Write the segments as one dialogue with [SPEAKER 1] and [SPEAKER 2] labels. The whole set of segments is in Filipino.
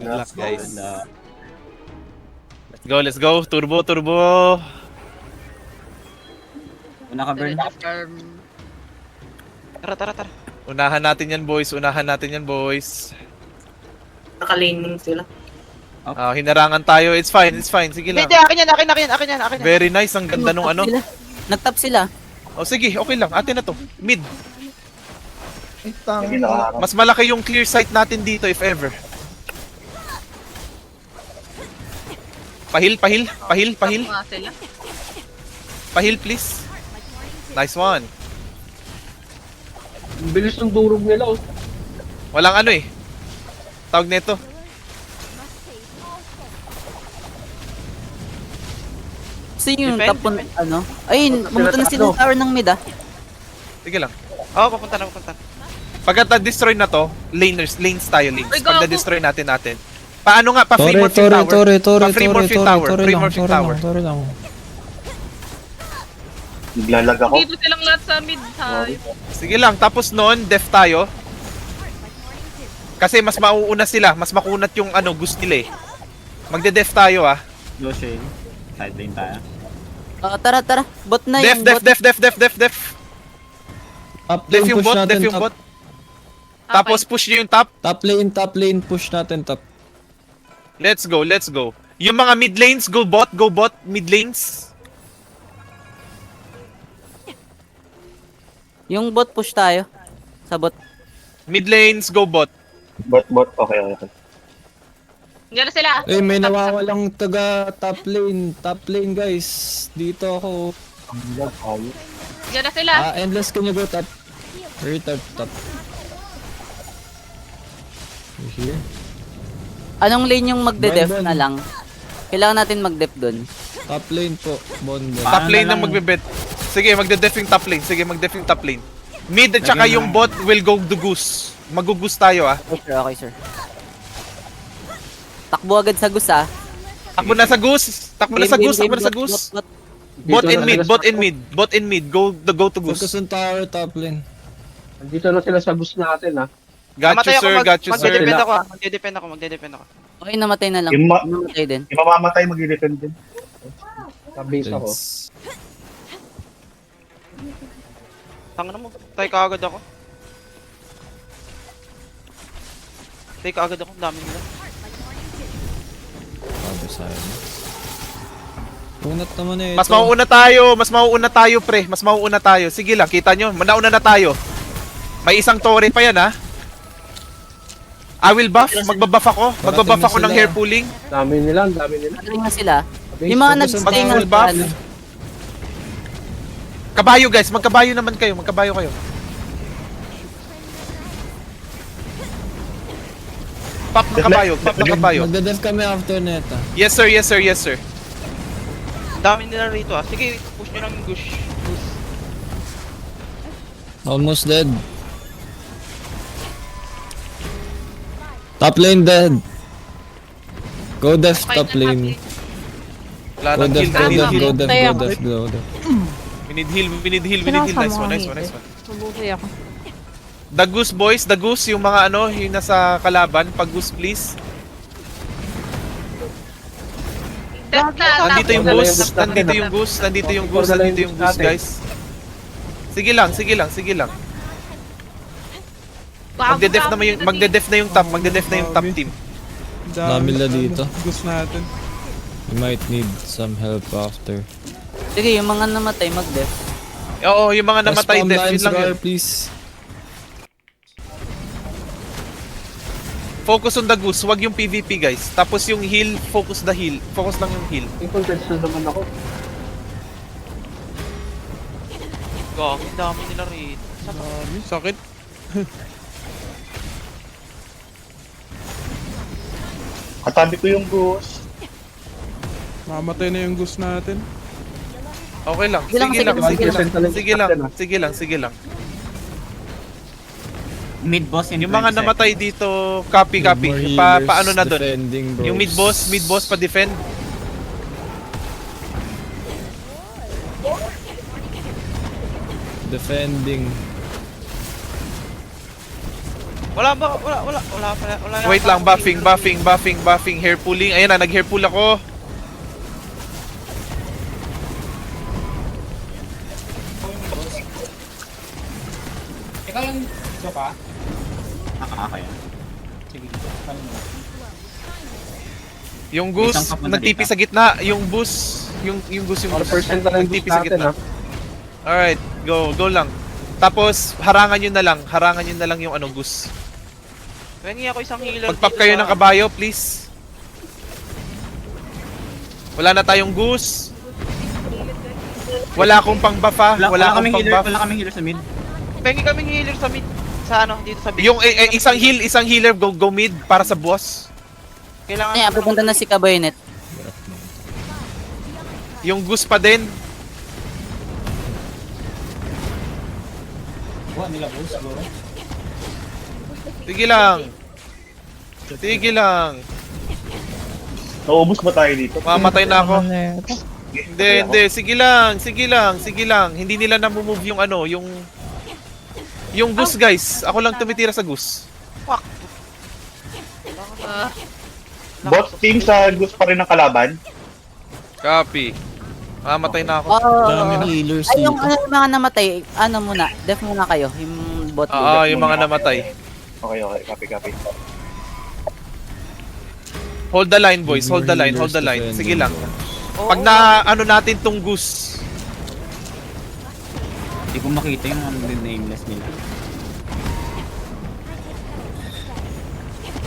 [SPEAKER 1] Good luck, guys.
[SPEAKER 2] Let's go, let's go. Turbo, turbo.
[SPEAKER 3] Una ka, Burn.
[SPEAKER 1] Tara, tara, tara.
[SPEAKER 2] Unahan natin yan, boys. Unahan natin yan, boys.
[SPEAKER 4] Naka-lane sila.
[SPEAKER 2] Hinarangan tayo. It's fine, it's fine. Sige lang.
[SPEAKER 1] Hindi, akin yan, akin, akin, akin yan, akin yan.
[SPEAKER 2] Very nice. Ang ganda nung ano.
[SPEAKER 3] Nag-top sila.
[SPEAKER 2] O sige, okay lang. Atin na to. Mid.
[SPEAKER 5] Sige na.
[SPEAKER 2] Mas malaki yung clear sight natin dito if ever. Pahil, pahil, pahil, pahil. Pahil, please. Nice one.
[SPEAKER 5] Ang bilis ng durog nila, oh.
[SPEAKER 2] Walang ano eh. Tawag nito.
[SPEAKER 3] Kasi yung
[SPEAKER 1] Defend,
[SPEAKER 3] top ano. Ayun, pumunta na sila sa tower ng mid ah.
[SPEAKER 2] Sige lang.
[SPEAKER 1] Oo, papunta na, papunta.
[SPEAKER 2] Pagka na-destroy na to, lanes tayo, lanes.
[SPEAKER 6] Ay,
[SPEAKER 2] Pag
[SPEAKER 6] gago.
[SPEAKER 2] na-destroy natin. Paano nga? Pa-free
[SPEAKER 7] Tore,
[SPEAKER 2] morphing
[SPEAKER 7] tore,
[SPEAKER 2] tower.
[SPEAKER 7] tore, tore,
[SPEAKER 2] Pa-free
[SPEAKER 7] tore,
[SPEAKER 2] morphing
[SPEAKER 7] tore,
[SPEAKER 2] tower.
[SPEAKER 7] tore
[SPEAKER 2] Free
[SPEAKER 7] lang,
[SPEAKER 2] morphing
[SPEAKER 7] tore lang,
[SPEAKER 2] tower.
[SPEAKER 7] tore lang.
[SPEAKER 5] Naglalag ako.
[SPEAKER 6] Dito silang lahat sa mid side.
[SPEAKER 2] Sige lang, tapos noon, def tayo. Kasi mas mauuna sila, mas makunat yung ano, gusto nila eh. Magde-def tayo ah.
[SPEAKER 3] Lucian. Side lane tayo. Tara, tara. Bot na
[SPEAKER 2] Def,
[SPEAKER 3] yung
[SPEAKER 2] def,
[SPEAKER 3] bot.
[SPEAKER 2] def.
[SPEAKER 7] Top
[SPEAKER 2] Def
[SPEAKER 7] lane
[SPEAKER 2] yung
[SPEAKER 7] push
[SPEAKER 2] bot,
[SPEAKER 7] natin,
[SPEAKER 2] def yung
[SPEAKER 7] top.
[SPEAKER 2] bot. Tapos push nyo yung top.
[SPEAKER 7] Top lane push natin, top.
[SPEAKER 2] Let's go, let's go. Yung mga mid lanes, go bot, mid lanes.
[SPEAKER 3] Yung bot push tayo. Sa bot.
[SPEAKER 2] Mid lanes, go bot.
[SPEAKER 5] Bot, okay.
[SPEAKER 6] Diyan na sila.
[SPEAKER 7] Eh, may nawawalang taga top lane. Top lane, guys. Dito ako.
[SPEAKER 6] Diyan na sila.
[SPEAKER 7] Endless, can you go top? Very top. You here?
[SPEAKER 3] Anong lane yung magde-def
[SPEAKER 7] Bon, bon.
[SPEAKER 3] na lang? Kailangan natin mag-def dun.
[SPEAKER 7] Top lane po. Bon.
[SPEAKER 2] Top lane na magbe-bet. Sige, magde-def yung top lane. Sige, magde-def yung top lane. Mid at saka yung bot will go to goose. Mag-goose tayo ah.
[SPEAKER 3] Okay, sir. Takbo agad sa gus ah.
[SPEAKER 2] Takbo na sa goose. Takbo na sa goose. Takbo na sa goose. Bot in mid, bot in mid. Go to goose.
[SPEAKER 7] Focus on tower, top lane.
[SPEAKER 5] Nandito na sila sa bus natin, ha.
[SPEAKER 2] Got you sir, got you sir.
[SPEAKER 1] Magde-depend ako, magde-depend ako.
[SPEAKER 3] Okay, namatay na lang.
[SPEAKER 5] Yung
[SPEAKER 3] Namatay din.
[SPEAKER 5] Yung mamamatay, mag-defend din. Sa base ako.
[SPEAKER 1] Tanga na mo, tayo kaagad ako. Tayo kaagad ako, ang dami nila.
[SPEAKER 7] Sabi sa'yo. Unat naman eh.
[SPEAKER 2] Mas mauuna tayo pre. Mas mauuna tayo. Sige lang, kita nyo. Nauna na tayo. May isang torre pa yan ha. I will buff. Magbabuff ako. Magbabuff ako ng hair pulling.
[SPEAKER 5] Dami nila.
[SPEAKER 3] Magaling na sila. Yung mga
[SPEAKER 7] Focus on
[SPEAKER 3] nag-stay
[SPEAKER 2] full
[SPEAKER 3] nga
[SPEAKER 2] buff.
[SPEAKER 3] ano.
[SPEAKER 2] Kabayo guys. Magkabayo naman kayo. Magkabayo kayo. Pop ng kabayo. Pop ng kabayo.
[SPEAKER 7] Magdadef kami after neta.
[SPEAKER 2] Yes sir, yes sir, yes sir.
[SPEAKER 1] Dami nila rito ah. Sige, push nyo lang yung gush.
[SPEAKER 7] Almost dead. Top lane dead. Go def top lane.
[SPEAKER 2] Wala
[SPEAKER 7] Go
[SPEAKER 2] nang
[SPEAKER 7] def,
[SPEAKER 2] heal.
[SPEAKER 7] go def.
[SPEAKER 2] We need heal. Nice one.
[SPEAKER 6] Mabuhay ako.
[SPEAKER 2] The goose boys, the goose. Yung mga ano, yung nasa kalaban. Pag goose please. Nandito yung goose. Nandito yung goose guys. Sige lang. Magde-def na yung top team.
[SPEAKER 7] Dami na dito.
[SPEAKER 8] Gusto natin.
[SPEAKER 7] We might need some help after.
[SPEAKER 3] Sige, yung mga namatay mag-def.
[SPEAKER 2] Oo, yung mga namatay
[SPEAKER 7] Spam
[SPEAKER 2] def,
[SPEAKER 7] lines,
[SPEAKER 2] yun lang yun.
[SPEAKER 7] Gar, please.
[SPEAKER 2] Focus on the goose, wag yung PvP guys. Tapos yung heal, focus the heal. Focus lang yung heal.
[SPEAKER 5] Yung contested naman ako.
[SPEAKER 1] Gagi, ang dami nila rito.
[SPEAKER 8] Sakit.
[SPEAKER 5] Katabi ko yung goose.
[SPEAKER 8] Mamatay na yung gusto natin.
[SPEAKER 2] Okay lang, sige lang.
[SPEAKER 3] Mid boss
[SPEAKER 2] Yung mga namatay dito, copy. Paano na doon? Yung mid boss pa-defend.
[SPEAKER 7] Defending.
[SPEAKER 1] Wala ba? Wala.
[SPEAKER 2] Wait lang, buffing, hair pulling. Ayan na, nag-hair pull ako.
[SPEAKER 5] Ikaw lang, siya pa?
[SPEAKER 3] Okay.
[SPEAKER 5] Sige, ano mo?
[SPEAKER 2] Yung goose,
[SPEAKER 3] Isang papunta
[SPEAKER 2] nagtipi
[SPEAKER 3] dito.
[SPEAKER 2] sa gitna. Yung goose, yung goose, yung
[SPEAKER 5] 1% na lang
[SPEAKER 2] nagtipi
[SPEAKER 5] boost
[SPEAKER 2] sa
[SPEAKER 5] natin,
[SPEAKER 2] gitna. Alright, go lang. Tapos, harangan nyo na lang yung ano, goose.
[SPEAKER 1] Pengi ako isang healer.
[SPEAKER 2] Pag-pop
[SPEAKER 1] dito
[SPEAKER 2] kayo
[SPEAKER 1] sa-
[SPEAKER 2] ng kabayo, please. Wala na tayong goose. Wala akong pang-buff ha. Wala akong
[SPEAKER 3] kaming healer,
[SPEAKER 2] pang-buff.
[SPEAKER 3] wala kaming healer sa mid.
[SPEAKER 1] Pengi kaming healer sa mid. Sa ano, dito sa base.
[SPEAKER 2] Yung isang healer, go mid para sa boss.
[SPEAKER 1] Kailangan
[SPEAKER 3] Ano yan, pupunta na si Kabayonet.
[SPEAKER 2] Yung goose pa din.
[SPEAKER 5] Buwan nila boost, siguro.
[SPEAKER 2] Sige lang.
[SPEAKER 9] Naubos ba tayo dito?
[SPEAKER 2] Mamatay na ako. Hindi. Sige lang. Hindi nila na-move yung ano, yung goose guys. Ako lang tumitira sa goose.
[SPEAKER 9] Bot team sa Goose pa rin ang kalaban.
[SPEAKER 2] Copy. Mamatay na ako.
[SPEAKER 7] Daming healers
[SPEAKER 3] Ay, yung
[SPEAKER 7] dito.
[SPEAKER 3] mga namatay, ano muna, def muna kayo, yung bot.
[SPEAKER 2] Oo, yung mga namatay.
[SPEAKER 9] Okay. Copy.
[SPEAKER 2] Hold the line boys, hold the line. Sige lang. Pag na ano natin tong goose.
[SPEAKER 3] Hindi ko makita yung ano din nameless nila.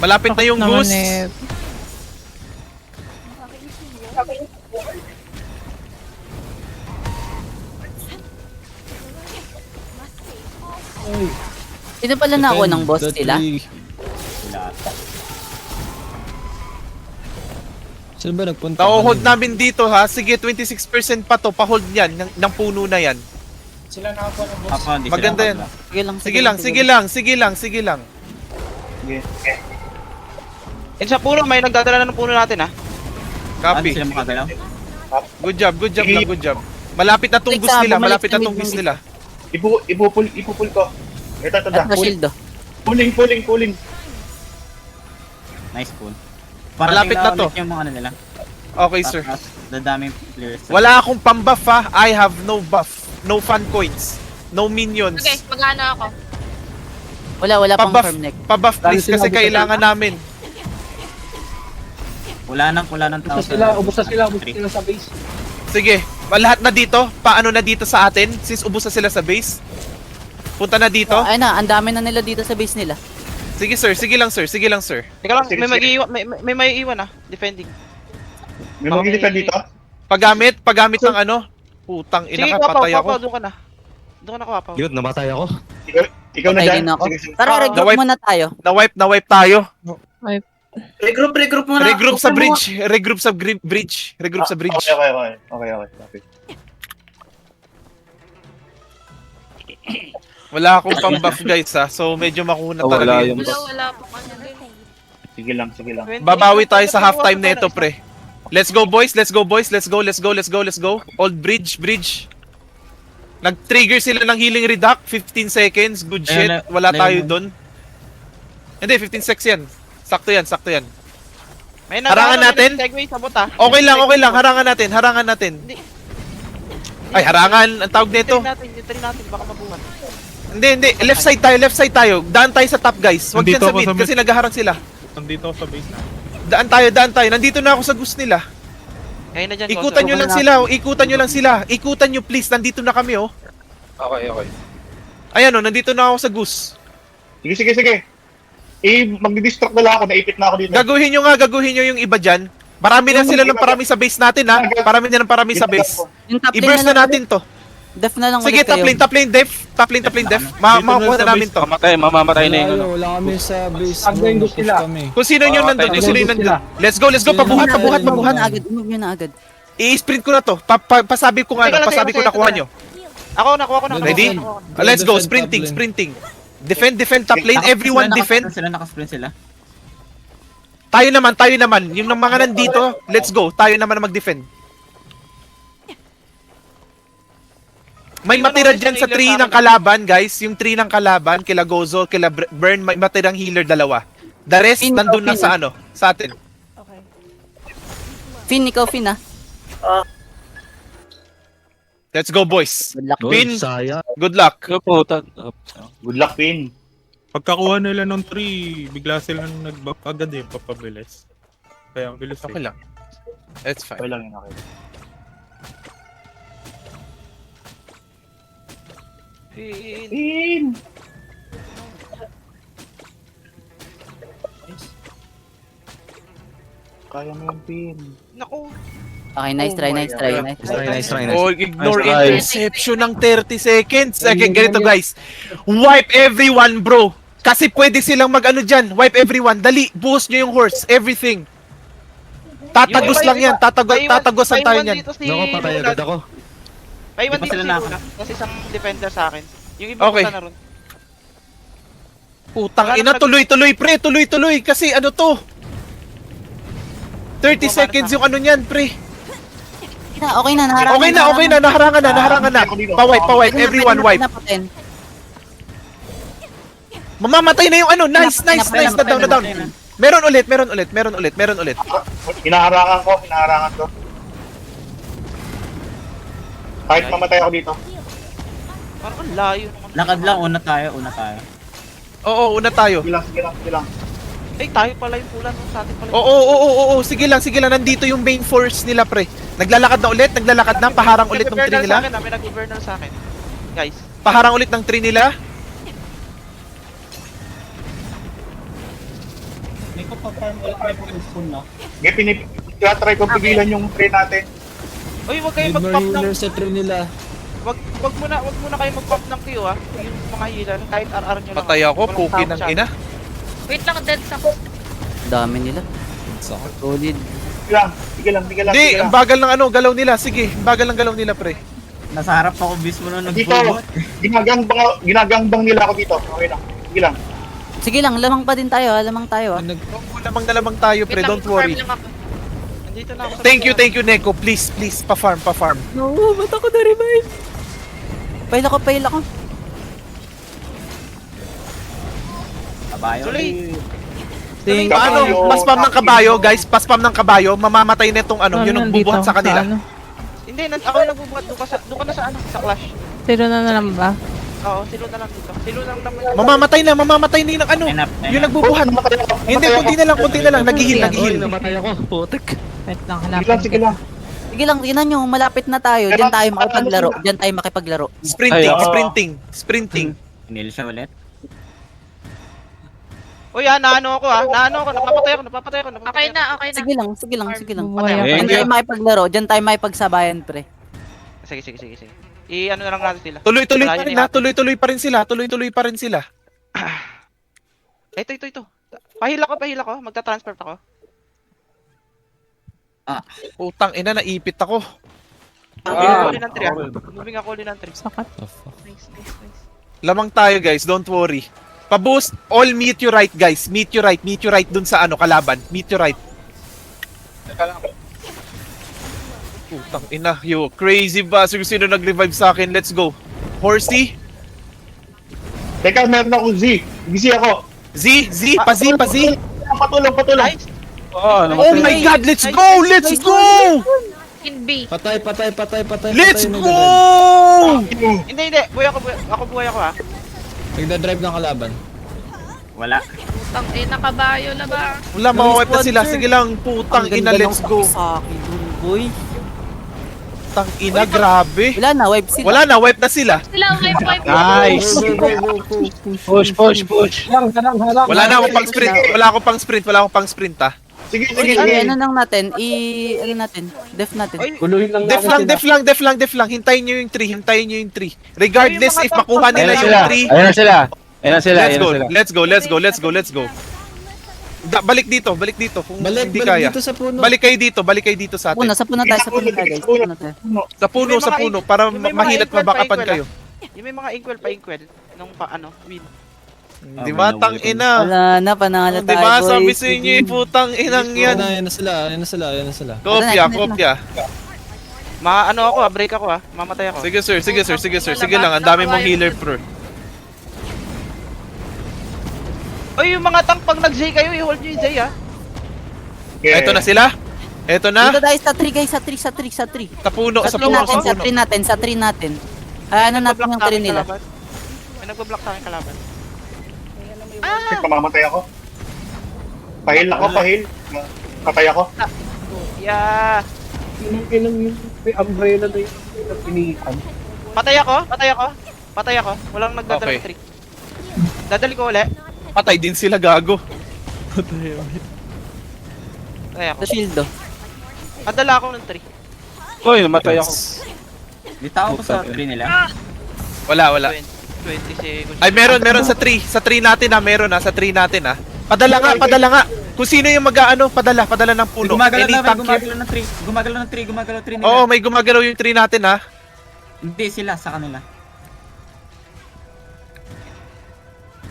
[SPEAKER 2] Malapit na yung goose.
[SPEAKER 3] Sino pala na ako ng boss
[SPEAKER 7] Defend the
[SPEAKER 3] sila?
[SPEAKER 7] tree.
[SPEAKER 3] Sila ata.
[SPEAKER 7] Sino ba nagpunta?
[SPEAKER 2] Na-hold
[SPEAKER 7] kanina?
[SPEAKER 2] namin dito ha. Sige, 26% pa to. Pa-hold yan ng puno na yan.
[SPEAKER 5] Sila nakakuha ng boost.
[SPEAKER 3] Papa, hindi
[SPEAKER 2] Maganda
[SPEAKER 3] sila
[SPEAKER 2] yan.
[SPEAKER 3] makabla.
[SPEAKER 2] Sige lang.
[SPEAKER 9] Sige.
[SPEAKER 1] And sa puno, may nagdadala na ng puno natin ha.
[SPEAKER 3] Hindi
[SPEAKER 2] Copy.
[SPEAKER 3] sila makagalaw.
[SPEAKER 2] Good job. Malapit na tong goose nila. Malapit na tong goose nila.
[SPEAKER 9] Ipupul ko. Ito.
[SPEAKER 3] At na shield oh.
[SPEAKER 9] Pulling.
[SPEAKER 3] Nice pull.
[SPEAKER 2] Malapit na to.
[SPEAKER 3] ulit yung mga ano nila.
[SPEAKER 2] Okay sir.
[SPEAKER 3] Tapos, dadaming players.
[SPEAKER 2] Wala akong pang-buff ha. I have no buff. No fan coins. No minions.
[SPEAKER 6] Okay, mag-ano ako.
[SPEAKER 3] Wala pang
[SPEAKER 2] Pa-buff.
[SPEAKER 3] firm neck.
[SPEAKER 2] Pa-buff please kasi kailangan namin.
[SPEAKER 3] Wala nang tao.
[SPEAKER 5] Ubus na sila sa base.
[SPEAKER 2] Sige. Lahat na dito. Paano na dito sa atin? Since ubos na sila sa base. Punta na dito.
[SPEAKER 3] Ay na, ang dami na nila dito sa base nila.
[SPEAKER 2] Sige sir.
[SPEAKER 1] Teka lang,
[SPEAKER 9] Sige,
[SPEAKER 1] may
[SPEAKER 9] sige.
[SPEAKER 1] mag-iwan, may maiiwan ha. Defending.
[SPEAKER 9] May mag-defend dito?
[SPEAKER 2] Paggamit ng ano? Putang ina
[SPEAKER 1] Sige,
[SPEAKER 2] ka, patay ako.
[SPEAKER 1] doon ka na. Doon ka na, Kwapaw.
[SPEAKER 7] Yun, namatay ako.
[SPEAKER 9] Ikaw na
[SPEAKER 3] Patay
[SPEAKER 9] dyan.
[SPEAKER 3] din ako.
[SPEAKER 9] Sige.
[SPEAKER 3] Tara, regroup
[SPEAKER 2] Na-wipe.
[SPEAKER 3] muna tayo.
[SPEAKER 2] Na-wipe tayo.
[SPEAKER 4] Regroup muna.
[SPEAKER 2] Regroup sa
[SPEAKER 4] Open mo.
[SPEAKER 2] bridge. Regroup sa bridge.
[SPEAKER 9] Okay.
[SPEAKER 2] Wala akong pang-buff guys ha. So medyo makuha na talaga yun.
[SPEAKER 6] Wala po kanya din.
[SPEAKER 9] Sige lang.
[SPEAKER 2] Babawi tayo sa halftime na ito pre. Let's go boys. Let's go. Old bridge. Nag-trigger sila ng healing reduct. 15 seconds. Good shit. Wala tayo dun. Hindi, 15 seconds yan. Sakto yan.
[SPEAKER 1] May
[SPEAKER 2] Harangan natin?
[SPEAKER 1] Segway sa bot ha.
[SPEAKER 2] Okay lang. Harangan natin. Ay, harangan. Ang tawag nito.
[SPEAKER 1] Try natin, baka mabuhat.
[SPEAKER 2] Hindi. Left side tayo. Daan tayo sa top guys. Huwag dyan
[SPEAKER 8] Nandito
[SPEAKER 2] sa
[SPEAKER 8] ako
[SPEAKER 2] mid
[SPEAKER 8] sa mid.
[SPEAKER 2] kasi naghaharang sila.
[SPEAKER 8] Nandito ako sa base na.
[SPEAKER 2] Daan tayo. Nandito na ako sa gusto nila.
[SPEAKER 1] Ngayon na dyan,
[SPEAKER 2] Ikutan nyo lang sila. Ikutan nyo please. Nandito na kami oh.
[SPEAKER 5] Okay.
[SPEAKER 2] Ayan oh, nandito na ako sa goose.
[SPEAKER 9] Sige. Magdi-distract na lang ako. Naipit na ako dito.
[SPEAKER 2] Gaguhin nyo yung iba dyan. Marami na sila ng parami sa base natin ha. Parami sa base.
[SPEAKER 3] Yung top lane
[SPEAKER 2] I-burst na natin to.
[SPEAKER 3] Def na lang
[SPEAKER 2] Sige,
[SPEAKER 3] ulit kayo.
[SPEAKER 2] top lane def. Makakuha na namin to.
[SPEAKER 8] Mamamatay na yung ano.
[SPEAKER 7] Wala kami sa base.
[SPEAKER 5] Tagdo yung
[SPEAKER 7] bro.
[SPEAKER 5] gusto nila.
[SPEAKER 7] Kami.
[SPEAKER 2] Kung sino yung nandun,
[SPEAKER 5] Tagdo yung gusto nila.
[SPEAKER 2] Let's go, pabuhat.
[SPEAKER 3] Move nyo na agad.
[SPEAKER 2] I-sprint ko na to. Pasabi ko nakuha nyo.
[SPEAKER 1] Ako, nakuha ko na.
[SPEAKER 2] Ready?
[SPEAKER 7] Defend.
[SPEAKER 2] Let's go,
[SPEAKER 7] Defend top
[SPEAKER 2] sprinting. Defend top lane, everyone defend.
[SPEAKER 3] Nakasprint sila.
[SPEAKER 2] Tayo naman. Yung mga nandito, let's go. Tayo naman na mag-defend. May matira dyan sa tree ng kalaban, guys. Yung tree ng kalaban, kila Gozo, kila Burn, may matirang healer dalawa. The rest,
[SPEAKER 3] Finn,
[SPEAKER 2] nandun na
[SPEAKER 3] Finn,
[SPEAKER 2] sa ano, sa atin.
[SPEAKER 6] Okay.
[SPEAKER 3] Finn, ikaw Finn ah.
[SPEAKER 2] Let's go, boys.
[SPEAKER 3] Good luck.
[SPEAKER 2] Finn,
[SPEAKER 7] Sayang.
[SPEAKER 2] good luck.
[SPEAKER 8] Puta.
[SPEAKER 9] Good luck, Pin.
[SPEAKER 8] Pagkakuha nila ng 3, bigla silang nag-buff agad eh, papabilis. Kaya ang bilis
[SPEAKER 2] Okay lang. It's fine.
[SPEAKER 9] Okay lang yun, okay.
[SPEAKER 1] Pin.
[SPEAKER 9] Pin! Kaya mo yan, Pin.
[SPEAKER 1] Naku.
[SPEAKER 3] Okay, nice try, nice try, nice try.
[SPEAKER 7] Nice try.
[SPEAKER 2] Oh, ignore
[SPEAKER 8] Nice try.
[SPEAKER 2] interception ng 30 seconds. Okay, ganito guys. Wipe everyone, bro. Kasi pwede silang mag-ano dyan. Wipe everyone. Dali, buhos nyo yung horse. Everything. Tatagos lang yan. Tatagosan tayo niyan.
[SPEAKER 7] Naku, patay agad ako.
[SPEAKER 1] Paiwan
[SPEAKER 3] Di pa
[SPEAKER 1] dito
[SPEAKER 3] sila
[SPEAKER 1] si
[SPEAKER 3] na-
[SPEAKER 1] Luna. Kasi isang defender sa akin. Yung iba
[SPEAKER 2] Okay.
[SPEAKER 1] okay. Na ron.
[SPEAKER 2] Putang ina, tuloy-tuloy pre. Tuloy-tuloy. Kasi ano to? 30 seconds yung ano niyan, pre.
[SPEAKER 3] Okay na, naharangan.
[SPEAKER 2] Okay na. Naharangan na. Pa-wipe. Everyone wipe. Mamamatay na yung ano. Nice. Na down. Meron ulit.
[SPEAKER 9] Hinaharangan ko. Kahit mamatay ako dito.
[SPEAKER 1] Parang ang layo naman.
[SPEAKER 3] Lakad lang, una tayo.
[SPEAKER 2] Oo, una tayo.
[SPEAKER 9] Sige lang.
[SPEAKER 1] Ay, tayo pala yung pula nung sa atin pala.
[SPEAKER 2] Oo. Sige lang. Nandito yung main force nila, pre. Naglalakad na. Paharang ulit ng tree nila.
[SPEAKER 1] May nag-governor sa akin. Guys.
[SPEAKER 2] Paharang ulit ng tree nila.
[SPEAKER 9] May pinipatry ko pigilan yung train natin.
[SPEAKER 1] Uy, wag kayo
[SPEAKER 7] Need more
[SPEAKER 1] mag-pop ng...
[SPEAKER 7] healer sa tree nila.
[SPEAKER 1] Wag muna kayo mag-pop ng Q ah. Yung mga healer, kahit RR nyo lang.
[SPEAKER 2] Patay ako.
[SPEAKER 1] Walang
[SPEAKER 2] Puki
[SPEAKER 1] tao
[SPEAKER 2] ng
[SPEAKER 1] siya.
[SPEAKER 2] ina.
[SPEAKER 6] Wait lang, dead ako.
[SPEAKER 3] Dami nila. Solid.
[SPEAKER 9] Sige lang.
[SPEAKER 2] Hindi, ang bagal ng ano, galaw nila. Sige, ang bagal ng galaw nila, pre.
[SPEAKER 3] Nasa harap ako mismo nung
[SPEAKER 9] Dito, ginagangbang nila ako dito. Okay lang. Sige lang.
[SPEAKER 3] Sige lang, lamang pa din tayo ah. Lamang tayo ah.
[SPEAKER 2] Lamang na lamang tayo, pre.
[SPEAKER 6] Wait lang,
[SPEAKER 2] Don't worry.
[SPEAKER 6] confirm lang ako.
[SPEAKER 1] Nandito na ako sa
[SPEAKER 2] Thank you, Neko. Please, pa-farm.
[SPEAKER 3] No, ba't ako na-revive? Pail ako.
[SPEAKER 1] Tuloy.
[SPEAKER 2] Paano? Paspam ng kabayo, guys. Paspam ng kabayo. Mamamatay na itong ano, yun ang bubuhat sa kanila.
[SPEAKER 1] Hindi, ako yung nagbubuhat. Doon ka na sa ano, sa clash.
[SPEAKER 6] Sino na lang ba?
[SPEAKER 1] Oo, silo na lang dito. Silo lang naman.
[SPEAKER 2] Mamamatay na yung ano. Yung nagbubuhat. Hindi, kunti na lang. Nag-heal.
[SPEAKER 7] Namatay ako. Putik.
[SPEAKER 6] Wait lang,
[SPEAKER 9] Sige
[SPEAKER 6] hanapin
[SPEAKER 9] lang, sige lang.
[SPEAKER 3] Sige lang, tingnan nyo, malapit na tayo. Diyan tayo makipaglaro.
[SPEAKER 2] Sprinting.
[SPEAKER 3] Nil siya ulit.
[SPEAKER 1] Uy, naano ako. Napapatay ako.
[SPEAKER 6] Okay na.
[SPEAKER 3] Sige lang.
[SPEAKER 6] Buhay ako.
[SPEAKER 3] Diyan tayo makipaglaro, diyan tayo makipagsabayan, pre.
[SPEAKER 1] Sige. I-ano na lang natin sila.
[SPEAKER 2] Tuloy-tuloy pa rin sila.
[SPEAKER 1] Ito. Pahila ko. Magta-transfer ako.
[SPEAKER 2] Utang ina, naipit ako.
[SPEAKER 1] Moving ako ulit ng 3.
[SPEAKER 6] Sakat.
[SPEAKER 1] Nice.
[SPEAKER 2] Lamang tayo, guys. Don't worry. Pa-boost, all meteorite, guys. Meteorite dun sa ano, kalaban. Meteorite. Utang ina, yo. Crazy ba? Sino nag-revive sa akin? Let's go. Horsey?
[SPEAKER 9] Teka, meron ako Z. Busy ako.
[SPEAKER 2] Z? Pa Z?
[SPEAKER 9] Patulong.
[SPEAKER 1] Nice.
[SPEAKER 2] Oh my god, let's go!
[SPEAKER 6] In B.
[SPEAKER 7] Patay.
[SPEAKER 2] Let's
[SPEAKER 7] patay,
[SPEAKER 2] go!
[SPEAKER 1] Hindi. Buhay ako ha.
[SPEAKER 7] Nagda-drive ng kalaban.
[SPEAKER 3] Wala.
[SPEAKER 6] Tang nakabayo na ba?
[SPEAKER 2] Wala, mawawipe na sila. Sige lang, putang ina, let's go.
[SPEAKER 3] Sa akin, boy.
[SPEAKER 2] Putang ina, grabe.
[SPEAKER 3] Wala na, wipe sila.
[SPEAKER 2] Wala na, wipe na sila.
[SPEAKER 6] Sila, wipe.
[SPEAKER 8] Nice! Push!
[SPEAKER 2] Wala na ako pang sprint. Wala akong pang sprint, ha.
[SPEAKER 9] Sige.
[SPEAKER 3] Ano lang natin, def natin.
[SPEAKER 1] Uy,
[SPEAKER 5] Guluhin lang natin sila.
[SPEAKER 2] Def lang. Hintayin nyo yung 3. Regardless if makuha nila yung 3.
[SPEAKER 8] Ayan na sila.
[SPEAKER 2] Let's go. Balik dito. Kung
[SPEAKER 7] Balik
[SPEAKER 2] hindi kaya.
[SPEAKER 7] dito sa puno.
[SPEAKER 2] Balik kayo dito sa atin.
[SPEAKER 3] Sa puno tayo, guys.
[SPEAKER 2] Sa puno para
[SPEAKER 1] Yung may mga
[SPEAKER 2] mahilat
[SPEAKER 1] equal
[SPEAKER 2] mabakapan
[SPEAKER 1] pa-equal,
[SPEAKER 2] kayo.
[SPEAKER 1] Yung may mga inquel nung win.
[SPEAKER 2] Di ba, tang ina?
[SPEAKER 3] Wala na, panalo
[SPEAKER 2] Di
[SPEAKER 3] tayo,
[SPEAKER 2] ba,
[SPEAKER 3] boys.
[SPEAKER 2] sabi sa inyo, putang inang yan.
[SPEAKER 7] Ayan na sila.
[SPEAKER 2] Kopya.
[SPEAKER 1] Ano ako break ako mamatay ako.
[SPEAKER 2] Sige sir, sige sir, sige sir. Sige lang, ang dami mong healer pro.
[SPEAKER 1] Oy, yung mga tank pag nag-Zay kayo, i-hold nyo yung Zay
[SPEAKER 9] Okay.
[SPEAKER 2] Eto na sila. Eto na.
[SPEAKER 3] Dito tayo sa tree guys, sa tree.
[SPEAKER 2] Sa puno,
[SPEAKER 3] Sa
[SPEAKER 2] sa
[SPEAKER 3] tree
[SPEAKER 2] puno,
[SPEAKER 3] natin,
[SPEAKER 2] sa puno.
[SPEAKER 3] sa tree natin. Ano natin yung tree nila.
[SPEAKER 1] May nagpa-block sa akin kalaban.
[SPEAKER 9] Check, mamamatay ako. Pahil ako, pahil. Patay ako.
[SPEAKER 1] Yeah.
[SPEAKER 5] Inang may umbrella na yung pinihan.
[SPEAKER 1] Patay ako. Walang nagdadala
[SPEAKER 2] Okay.
[SPEAKER 1] ng tree. Dadali ko ulit.
[SPEAKER 2] Patay din sila, gago.
[SPEAKER 1] Patay ako.
[SPEAKER 3] Sa shield oh.
[SPEAKER 1] Madala ako ng tree.
[SPEAKER 5] Oy, namatay ako.
[SPEAKER 3] Di tao ko sa tree nila.
[SPEAKER 2] Wala, wala.
[SPEAKER 1] 20 seconds.
[SPEAKER 2] Ay, meron sa tree. Sa tree natin meron sa tree natin Padala nga. Kung sino yung padala ng puno.
[SPEAKER 3] Gumagalaw
[SPEAKER 2] Any
[SPEAKER 3] na,
[SPEAKER 2] tank here.
[SPEAKER 3] gumagalaw ng tree nila.
[SPEAKER 2] Oo, may gumagalaw yung tree natin
[SPEAKER 3] Hindi sila sa kanila.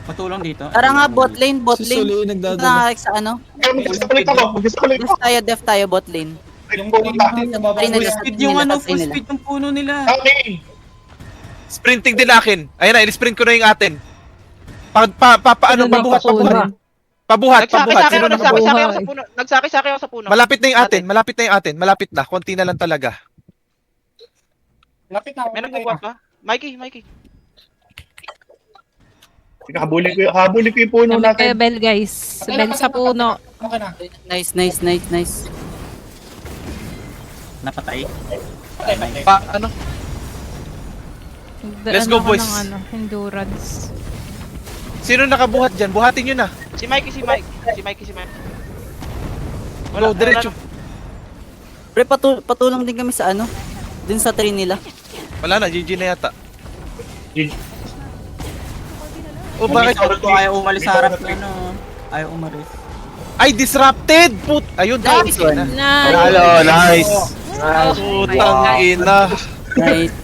[SPEAKER 3] Patulong dito.
[SPEAKER 6] Tara nga, bot lane.
[SPEAKER 7] Si Sully nagdadala.
[SPEAKER 3] Sa ano?
[SPEAKER 9] Kaya mag-disconnect ako. Mag-disconnect ako.
[SPEAKER 3] Def tayo bot lane.
[SPEAKER 9] Ay, pumunta.
[SPEAKER 3] Full speed yung yung puno nila.
[SPEAKER 9] Okay.
[SPEAKER 2] Sprinting din akin. Ayan na, in-sprint ko na yung atin. Pabuhat. Sino na
[SPEAKER 1] Nagsaki-saki ako sa puno.
[SPEAKER 2] Malapit na yung atin. Malapit na. Konti na lang talaga.
[SPEAKER 1] May nagbubuhat ba? Mikey.
[SPEAKER 9] Habulin ko yung puno
[SPEAKER 6] Namin kayo,
[SPEAKER 9] natin.
[SPEAKER 6] Bell, guys. Bell sa puno.
[SPEAKER 3] Nice. Napatay.
[SPEAKER 2] Let's go, boys.
[SPEAKER 6] Endurance.
[SPEAKER 2] Sino nakabuhat dyan? Buhatin nyo na.
[SPEAKER 1] Si Mikey.
[SPEAKER 2] Go, diretso.
[SPEAKER 3] Pre, patulong din kami sa ano? Din sa tree nila.
[SPEAKER 2] Wala na, GG na yata.
[SPEAKER 9] GG.
[SPEAKER 2] Oh, bakit?
[SPEAKER 3] Ayaw umalis sa harap na Ayaw umalis.
[SPEAKER 2] Ay, disrupted! Ayun,
[SPEAKER 3] Nice
[SPEAKER 2] tawag na.
[SPEAKER 6] Nice.
[SPEAKER 2] Hello, nice. Putang ina.
[SPEAKER 3] Nice.